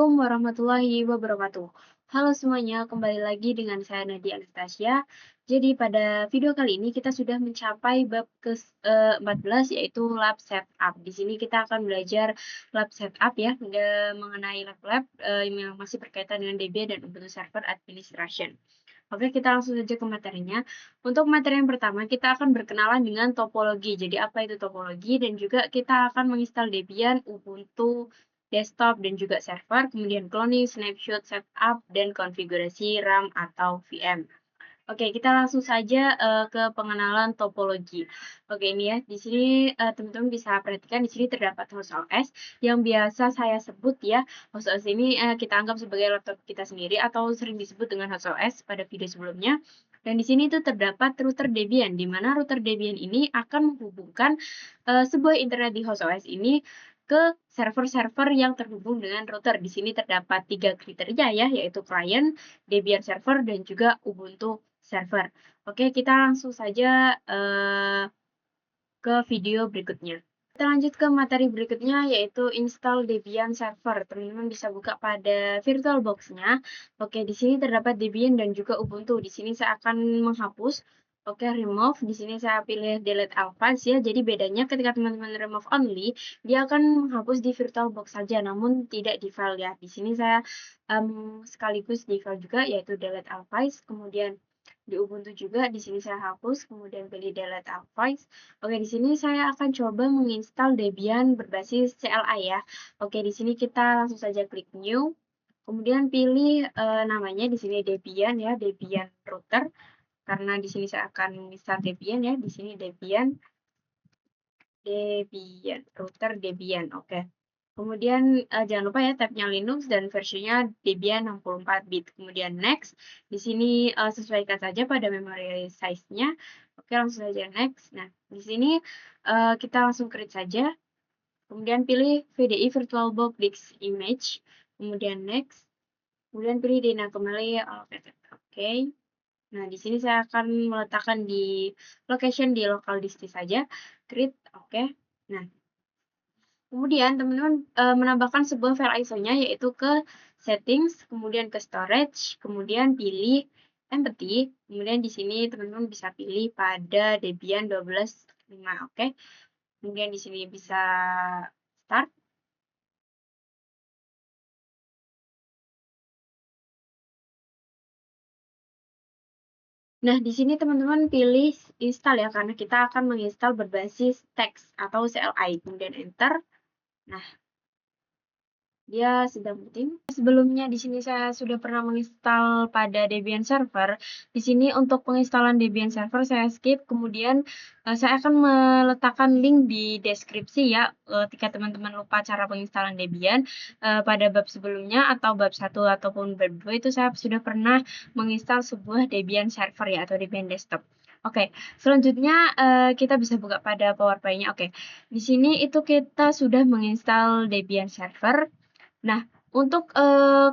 Assalamualaikum warahmatullahi wabarakatuh. Halo semuanya, kembali lagi dengan saya Nadia Anastasia. Jadi pada video kali ini kita sudah mencapai bab ke-14 yaitu lab setup. Di sini kita akan belajar lab setup ya, mengenai lab-lab yang masih berkaitan dengan Debian dan Ubuntu Server Administration. Oke, kita langsung saja ke materinya. Untuk materi yang pertama, kita akan berkenalan dengan topologi. Jadi, apa itu topologi? Dan juga kita akan menginstal Debian, Ubuntu, desktop, dan juga server, kemudian cloning, snapshot, setup, dan konfigurasi RAM atau VM. Oke, kita langsung saja ke pengenalan topologi. Oke, ini ya, di sini teman-teman bisa perhatikan di sini terdapat host OS yang biasa saya sebut ya. Host OS ini kita anggap sebagai laptop kita sendiri atau sering disebut dengan host OS pada video sebelumnya. Dan di sini itu terdapat router Debian, di mana router Debian ini akan menghubungkan sebuah internet di host OS ini ke server-server yang terhubung dengan router. Di sini terdapat 3 kriteria ya, yaitu client, Debian server, dan juga Ubuntu server. Oke, kita langsung saja ke video berikutnya. Kita lanjut ke materi berikutnya, yaitu install Debian server. Teman-teman bisa buka pada VirtualBox-nya. Oke, di sini terdapat Debian dan juga Ubuntu. Di sini saya akan menghapus. Oke, remove. Di sini saya pilih delete all files ya. Jadi bedanya ketika teman-teman remove only, dia akan menghapus di VirtualBox saja, namun tidak di file ya. Di sini saya sekaligus di file juga, yaitu delete all files. Kemudian di Ubuntu juga, di sini saya hapus, kemudian pilih delete all files. Oke, di sini saya akan coba menginstal Debian berbasis CLI ya. Oke, di sini kita langsung saja klik new. Kemudian pilih namanya di sini Debian ya, Debian router. Karena di sini saya akan menginstal Debian ya, di sini Debian router Debian. Oke. Kemudian jangan lupa ya tabnya Linux dan versinya Debian 64 bit. Kemudian next. Di sini sesuaikan saja pada memory size-nya. Oke, langsung saja next. Nah, di sini kita langsung create saja. Kemudian pilih VDI VirtualBox Disk Image. Kemudian next. Kemudian pilih Dina kembali. Oke. Nah, di sini saya akan meletakkan di location di local disk saja. Create. Oke. Nah, kemudian teman-teman menambahkan sebuah file ISO-nya yaitu ke settings, kemudian ke storage, kemudian pilih empty. Kemudian di sini teman-teman bisa pilih pada Debian 12.5, oke. Kemudian di sini bisa start. Nah, di sini teman-teman pilih install ya, karena kita akan menginstal berbasis teks atau CLI. Kemudian enter. Nah, dia sedang penting. Sebelumnya di sini saya sudah pernah menginstal pada Debian Server. Di sini untuk penginstalan Debian Server saya skip. Kemudian saya akan meletakkan link di deskripsi ya. Ketika teman-teman lupa cara penginstalan Debian pada bab sebelumnya atau bab 1 ataupun bab 2 itu saya sudah pernah menginstal sebuah Debian Server ya atau Debian Desktop. Oke, selanjutnya kita bisa buka pada PowerPoint-nya. Oke, di sini itu kita sudah menginstal Debian Server. Nah, untuk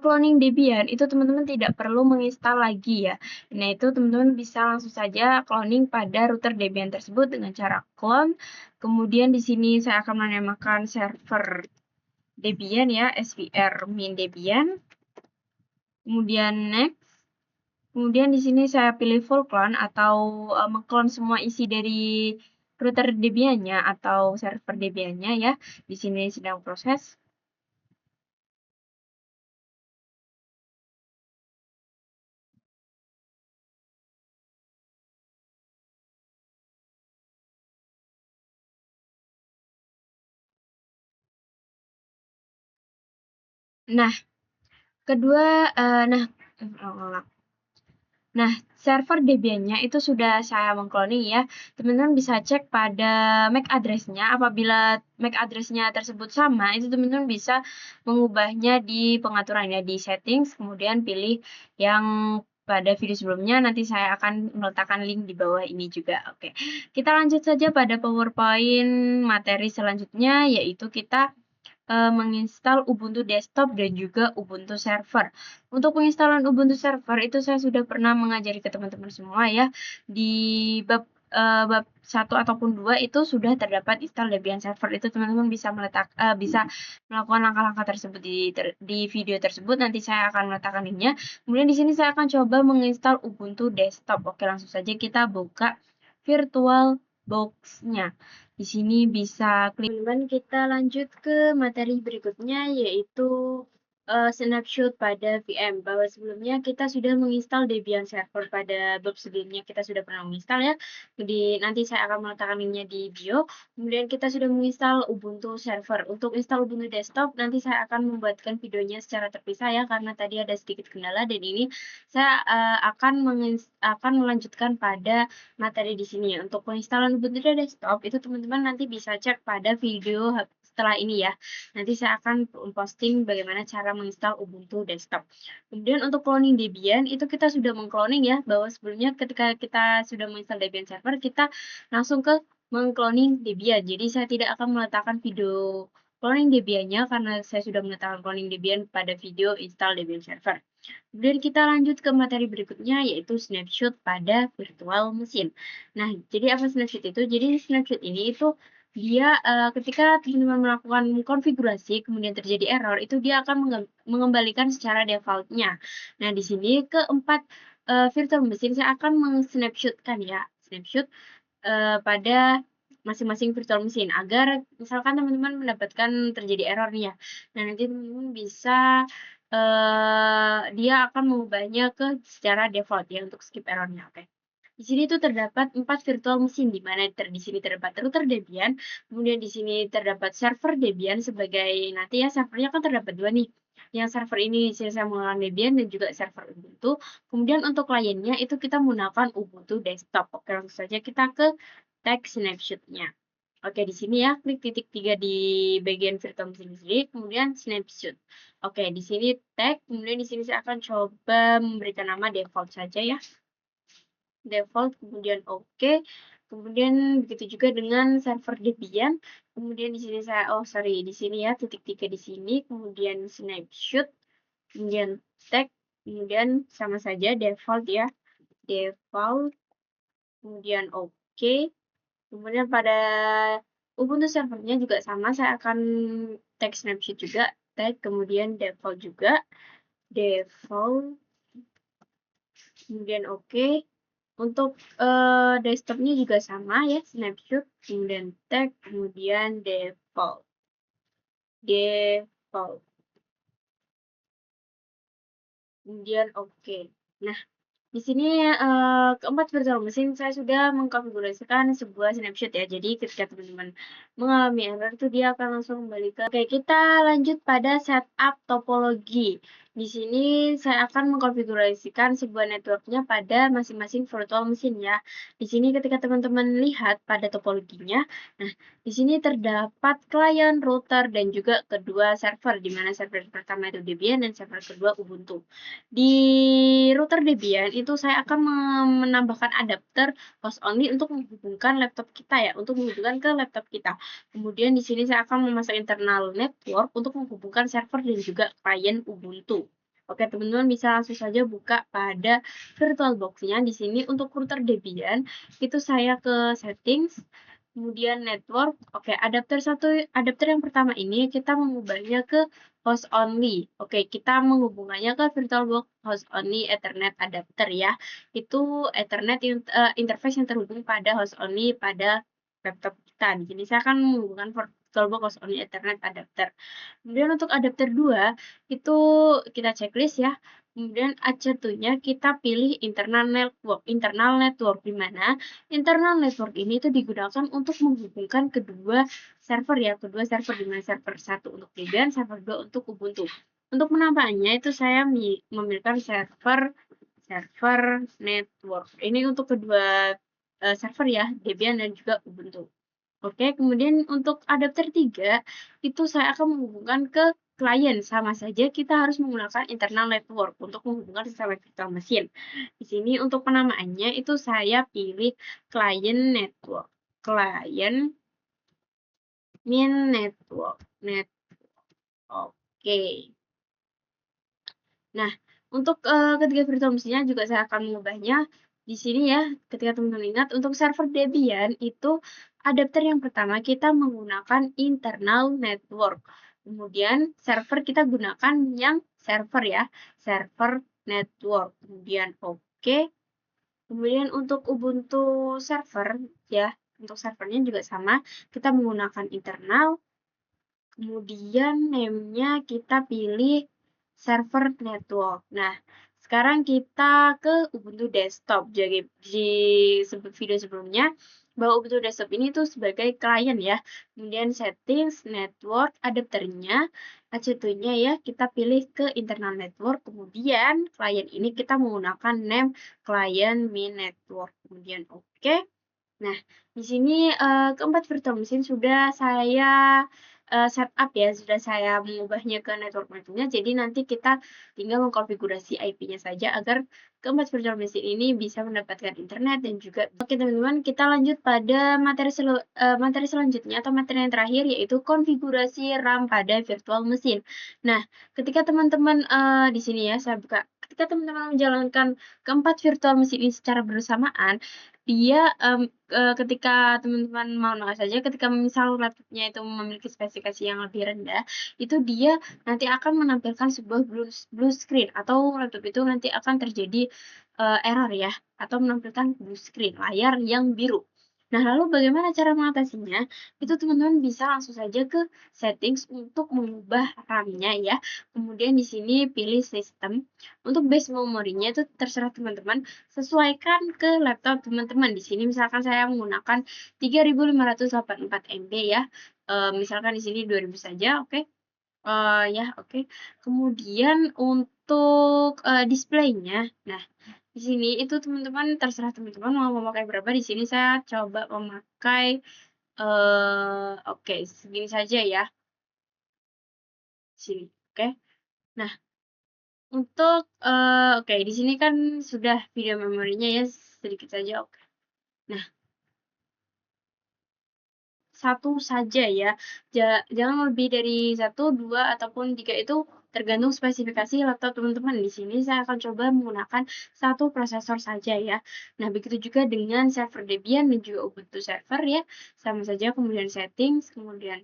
cloning Debian itu teman-teman tidak perlu menginstal lagi ya. Nah, itu teman-teman bisa langsung saja cloning pada router Debian tersebut dengan cara clone. Kemudian di sini saya akan menamakan server Debian ya, svr min Debian. Kemudian next. Kemudian di sini saya pilih full clone atau mengclone semua isi dari router Debian-nya atau server Debian-nya ya. Di sini sedang proses. Nah, kedua, Nah, server Debian-nya itu sudah saya mengcloning ya. Teman-teman bisa cek pada MAC address-nya. Apabila MAC address-nya tersebut sama, itu teman-teman bisa mengubahnya di pengaturan ya, di settings, kemudian pilih yang pada video sebelumnya. Nanti saya akan meletakkan link di bawah ini juga. Oke, kita lanjut saja pada PowerPoint materi selanjutnya, yaitu kita menginstal Ubuntu Desktop dan juga Ubuntu Server. Untuk penginstalan Ubuntu Server itu saya sudah pernah mengajari ke teman-teman semua ya di bab bab 1 ataupun 2 itu sudah terdapat install Debian server. Itu teman-teman bisa bisa melakukan langkah-langkah tersebut di video tersebut. Nanti saya akan meletakkan linknya. Kemudian di sini saya akan coba menginstal Ubuntu desktop. Oke, langsung saja kita buka virtual box-nya. Di sini bisa klik. Teman-teman, kita lanjut ke materi berikutnya, yaitu snapshot pada VM. Bahwa sebelumnya kita sudah menginstal Debian server pada bab sebelumnya, kita sudah pernah menginstal ya. Jadi nanti saya akan meletakkan linknya di bio. Kemudian kita sudah menginstal Ubuntu server. Untuk install Ubuntu desktop nanti saya akan membuatkan videonya secara terpisah ya, karena tadi ada sedikit kendala, dan ini saya akan melanjutkan pada materi di sini. Untuk penginstalan Ubuntu desktop itu teman-teman nanti bisa cek pada video setelah ini ya. Nanti saya akan posting bagaimana cara menginstal Ubuntu desktop. Kemudian untuk cloning Debian itu kita sudah mengcloning ya, bahwa sebelumnya ketika kita sudah menginstal Debian server kita langsung ke mengcloning Debian. Jadi saya tidak akan meletakkan video cloning Debian-nya karena saya sudah meletakkan cloning Debian pada video install Debian server. Kemudian kita lanjut ke materi berikutnya, yaitu snapshot pada virtual machine. Nah, jadi apa snapshot itu? Jadi snapshot ini itu dia ketika teman-teman melakukan konfigurasi kemudian terjadi error, itu dia akan mengembalikan secara defaultnya. Nah, di sini keempat virtual machine saya akan snapshotkan ya, snapshot pada masing-masing virtual machine agar misalkan teman-teman mendapatkan terjadi error nih ya. Nah, nanti teman-teman bisa dia akan mengubahnya ke secara default ya untuk skip errornya. Oke. Di sini tuh terdapat 4 virtual machine, di mana di sini terdapat router Debian, kemudian di sini terdapat server Debian sebagai nanti ya servernya kan terdapat 2 nih. Yang server ini di sini saya menggunakan Debian dan juga server Ubuntu. Kemudian untuk kliennya itu kita menggunakan Ubuntu desktop. Oke, langsung saja kita ke tag snapshot-nya. Oke, di sini ya, klik titik 3 di bagian virtual machine sendiri, kemudian snapshot. Oke, di sini tag, kemudian di sini saya akan coba memberikan nama default saja ya. Default, kemudian oke. Kemudian begitu juga dengan server Debian. Kemudian di sini di sini ya, titik 3 di sini, kemudian snapshot, kemudian tag, kemudian sama saja default ya. Default, kemudian oke. Kemudian pada Ubuntu servernya juga sama, saya akan tag snapshot juga, tag kemudian default juga, default, kemudian oke. Untuk desktopnya juga sama ya, snapshot, kemudian tag, kemudian default, default, kemudian oke. Nah, di sini keempat virtual machine saya sudah mengkonfigurasikan sebuah snapshot ya. Jadi ketika teman-teman mengalami error itu dia akan langsung kembali ke. Oke, kita lanjut pada setup topologi. Di sini saya akan mengkonfigurasikan sebuah networknya pada masing-masing virtual machine ya. Di sini ketika teman-teman lihat pada topologinya, nah di sini terdapat klien, router, dan juga kedua server, di mana server pertama itu Debian dan server kedua Ubuntu. Di router Debian itu saya akan menambahkan adapter host only untuk menghubungkan laptop kita ya, untuk menghubungkan ke laptop kita. Kemudian di sini saya akan memasang internal network untuk menghubungkan server dan juga klien Ubuntu. Oke, teman-teman bisa langsung saja buka pada VirtualBox-nya. Di sini untuk router Debian itu saya ke settings, kemudian network. Oke, adapter yang pertama ini kita mengubahnya ke host only. Oke, kita menghubungannya ke VirtualBox host only Ethernet adapter ya. Itu Ethernet interface yang terhubung pada host only pada laptop kita. Jadi saya akan menghubungkan VirtualBox host only Ethernet adapter. Kemudian untuk adapter 2 itu kita checklist ya. Kemudian AC2-nya kita pilih internal network, di mana internal network ini itu digunakan untuk menghubungkan kedua server ya, kedua server, di mana server 1 untuk Debian, server 2 untuk Ubuntu. Untuk penampakannya itu saya memilihkan server network. Ini untuk kedua server ya, Debian dan juga Ubuntu. Oke, kemudian untuk adapter 3 itu saya akan menghubungkan ke klien. Sama saja kita harus menggunakan internal network untuk menghubungkan sistem virtual machine. Di sini untuk penamaannya itu saya pilih client network. Client min network. Oke. Nah, untuk ketiga virtual machine-nya juga saya akan mengubahnya di sini ya, ketika teman-teman ingat untuk server Debian itu adapter yang pertama kita menggunakan internal network. Kemudian server kita gunakan yang server ya, server network. Kemudian oke. Kemudian untuk Ubuntu server ya, untuk servernya juga sama, kita menggunakan internal. Kemudian name-nya kita pilih server network. Nah, sekarang kita ke Ubuntu desktop. Jadi di video sebelumnya, bahwa Ubuntu desktop ini tuh sebagai klien ya. Kemudian settings, network, adapternya, AC2-nya ya, kita pilih ke internal network. Kemudian klien ini kita menggunakan name klien main network. Kemudian oke. Nah, di sini keempat virtual machine sudah saya setup ya, sudah saya mengubahnya ke network mapnya. Jadi nanti kita tinggal mengkonfigurasi IP-nya saja agar keempat virtual machine ini bisa mendapatkan internet dan juga oke teman-teman, kita lanjut pada materi selanjutnya atau materi yang terakhir yaitu konfigurasi RAM pada virtual machine. Nah, ketika teman-teman di sini ya saya buka, ketika teman-teman menjalankan keempat virtual machine ini secara bersamaan, dia ketika teman-teman mau nongak saja, ketika misal laptopnya itu memiliki spesifikasi yang lebih rendah, itu dia nanti akan menampilkan sebuah blue screen atau laptop itu nanti akan terjadi error ya, atau menampilkan blue screen, layar yang biru. Nah, lalu bagaimana cara mengatasinya? Itu teman-teman bisa langsung saja ke settings untuk mengubah RAM-nya ya. Kemudian di sini pilih sistem. Untuk base memorinya itu terserah teman-teman, sesuaikan ke laptop teman-teman. Di sini misalkan saya menggunakan 3584 MB ya. Misalkan di sini 2000 saja, oke. Ya, oke. Kemudian untuk displaynya, nah di sini itu teman-teman terserah teman-teman mau memakai berapa. Di sini saya coba memakai oke segini saja ya. Sini, oke. Nah, untuk oke di sini kan sudah video memorinya ya sedikit saja, oke. Nah, satu saja ya. Jangan lebih dari satu, dua, ataupun tiga itu tergantung spesifikasi laptop teman-teman. Di sini saya akan coba menggunakan satu prosesor saja ya. Nah, begitu juga dengan server Debian dan juga Ubuntu server ya. Sama saja, kemudian settings, kemudian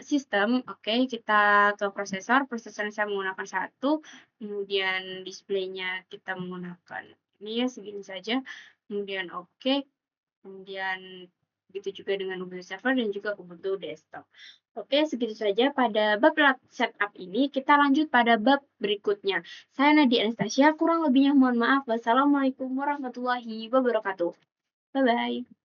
sistem, oke, kita ke prosesor. Prosesor saya menggunakan satu, kemudian displaynya kita menggunakan ini ya, segini saja. Kemudian oke. Kemudian begitu juga dengan Ubuntu Server dan juga Ubuntu Desktop. Oke, segitu saja pada bab setup ini. Kita lanjut pada bab berikutnya. Saya Nadia Anastasia, kurang lebihnya mohon maaf. Wassalamualaikum warahmatullahi wabarakatuh. Bye-bye.